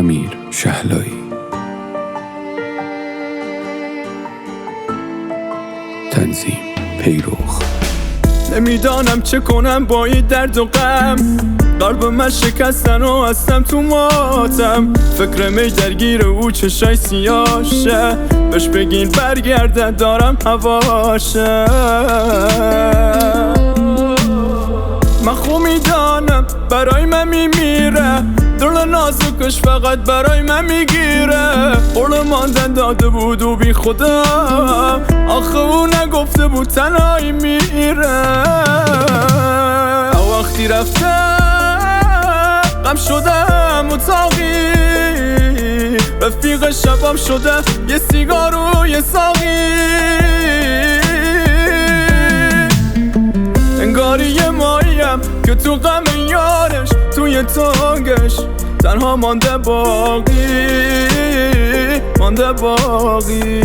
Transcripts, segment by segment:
امیر شهلایی. تنظیم پیروخ. نمیدانم چه کنم با این درد و غم، قلب من شکستن و هستم تو ماتم. فکر می درگیر او چشای سیاشه، بهش بگین برگرده دارم هواشه. من خوب میدانم برای من میمیره، دل نازکش فقط برای من میگیره. قول ماندن داده بود و بی خدا، آخه او نگفته بود تنهایی میره. وقتی رفته غم شدم اتاقی، رفیق شبم شده یه سیگار و یه ساقی. انگاری یه ماییم که تو غم یارش، توی تانگش تنها مانده باقی، مانده باقی.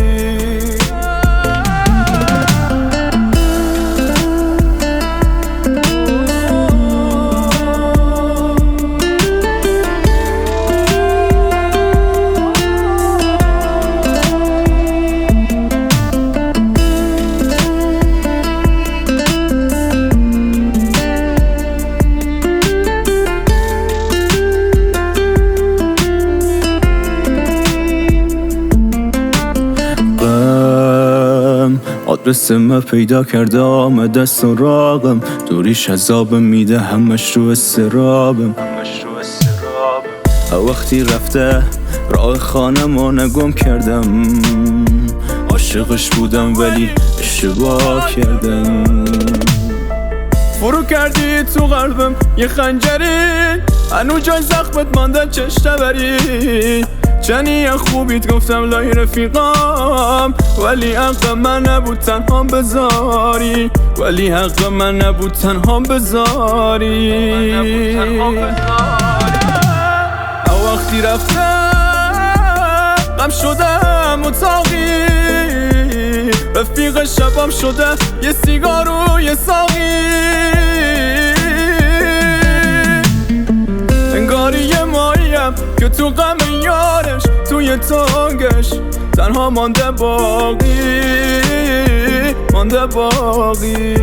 آدرس من پیدا کرده آمده سراغم، دوریش عذابم میده همش رو استرابم. وقتی رفته راه خانم رو نگم کردم، عاشقش بودم ولی اشتباه کردم. فرو کردی تو قلبم یه خنجری، هنو جای زخمت مانده چشته بری. چنی خوبیت گفتم لای رفیقام، ولی حق من نبود تنهام بذاری، ولی حق من نبود تنهام بذاری. وقتی رفته غم شدم اتاقی، رفیق شبم شده یه سیگار و یه ساقی. انگاری یه ماییم که تو غم یارش، توی تانگش تنها مانده باقی، مانده باقی.